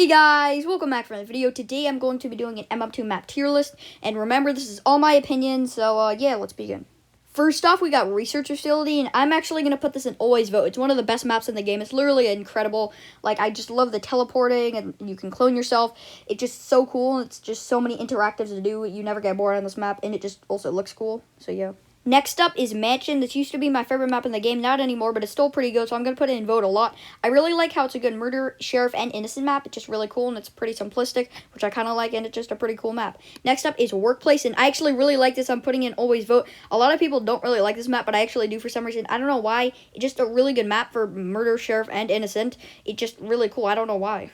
Hey guys, welcome back for another video. Today I'm going to be doing an mm2 map tier list, and remember this is all my opinion, so yeah, let's begin. First off, we got Research Facility, and I'm actually going to put this in Always Vote. It's one of the best maps in the game. It's literally incredible. Like, I just love the teleporting, and you can clone yourself. It's just so cool, and it's just so many interactives to do. You never get bored on this map, and it just also looks cool, so yeah. Next up is Mansion. This used to be my favorite map in the game, not anymore, but it's still pretty good, so I'm going to put it in Vote a lot. I really like how it's a good murder, sheriff, and innocent map. It's just really cool, and it's pretty simplistic, which I kind of like, and it's just a pretty cool map. Next up is Workplace, and I actually really like this. I'm putting in Always Vote. A lot of people don't really like this map, but I actually do for some reason. I don't know why. It's just a really good map for murder, sheriff, and innocent. It's just really cool. I don't know why.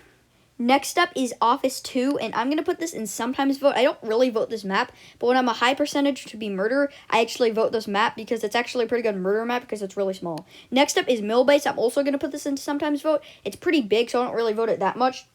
Next up is Office 2, and I'm going to put this in Sometimes Vote. I don't really vote this map, but when I'm a high percentage to be murder, I actually vote this map because it's actually a pretty good murder map because it's really small. Next up is Millbase. I'm also going to put this into Sometimes Vote. It's pretty big, so I don't really vote it that much.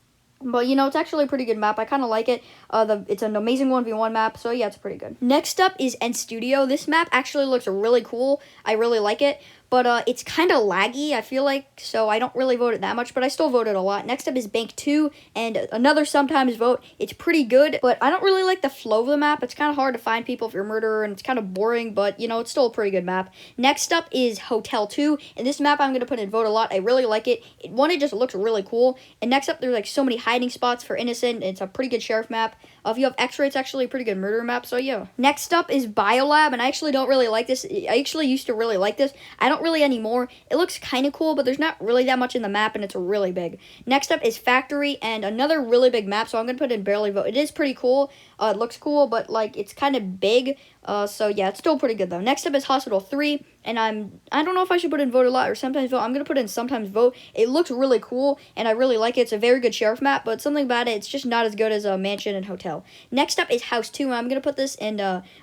But, you know, it's actually a pretty good map. I kind of like it. It's an amazing 1v1 map, so yeah, it's pretty good. Next up is End Studio. This map actually looks really cool. I really like it. But it's kind of laggy, I feel like, so I don't really vote it that much, but I still vote it a lot. Next up is Bank 2, and another Sometimes Vote. It's pretty good, but I don't really like the flow of the map. It's kind of hard to find people if you're a murderer, and it's kind of boring, but, you know, it's still a pretty good map. Next up is Hotel 2, and this map I'm going to put in Vote a lot. I really like it. It just looks really cool. And next up, there's, like, so many hiding spots for innocent. It's a pretty good sheriff map. If you have X-Ray, it's actually a pretty good murder map, so yeah. Next up is Biolab, and I actually don't really like this. I actually used to really like this. I don't really anymore. It looks kind of cool, but there's not really that much in the map, and it's really big. Next up is Factory, and another really big map, so I'm going to put in Barely Vote. It is pretty cool. It looks cool, but, like, it's kind of big. So yeah, it's still pretty good though. Next up is Hospital 3, and I don't know if I should put in Vote a lot or Sometimes Vote. I'm going to put in Sometimes Vote. It looks really cool, and I really like it. It's a very good sheriff map, but something about it, it's just not as good as Mansion and Hotel. Next up is House 2, and I'm going to put this in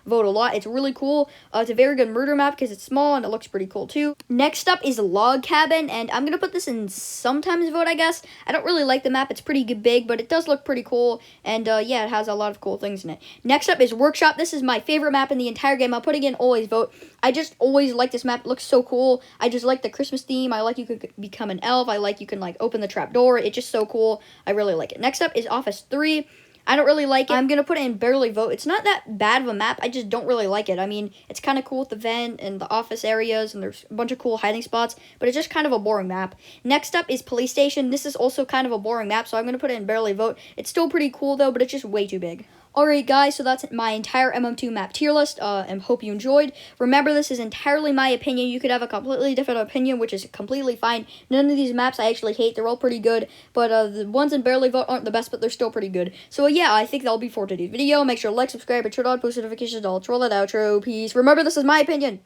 Vote a lot. It's really cool. It's a very good murder map because it's small, and it looks pretty cool too. Next up is Log Cabin, and I'm going to put this in Sometimes Vote, I guess. I don't really like the map. It's pretty big, but it does look pretty cool, and yeah, it has a lot of cool things in it. Next up is Workshop. This is my favorite map in the entire game. I'm putting in Always Vote. I just always like this map. It looks so cool. I just like the Christmas theme. I like you could become an elf. I like you can like open the trap door. It's just so cool. I really like it. Next up is Office 3. I don't really like it. I'm going to put it in Barely Vote. It's not that bad of a map. I just don't really like it. I mean, it's kind of cool with the vent and the office areas, and there's a bunch of cool hiding spots, but it's just kind of a boring map. Next up is Police Station. This is also kind of a boring map, so I'm going to put it in Barely Vote. It's still pretty cool, though, but it's just way too big. Alright guys, so that's my entire mm2 map tier list, and hope you enjoyed. Remember, this is entirely my opinion. You could have a completely different opinion, which is completely fine. None of these maps I actually hate. They're all pretty good, but the ones in Barely Vote aren't the best, but they're still pretty good. So yeah, I think that'll be for today's video. Make sure to like, subscribe, and turn on post notifications. I'll roll that outro. Peace. Remember, this is my opinion.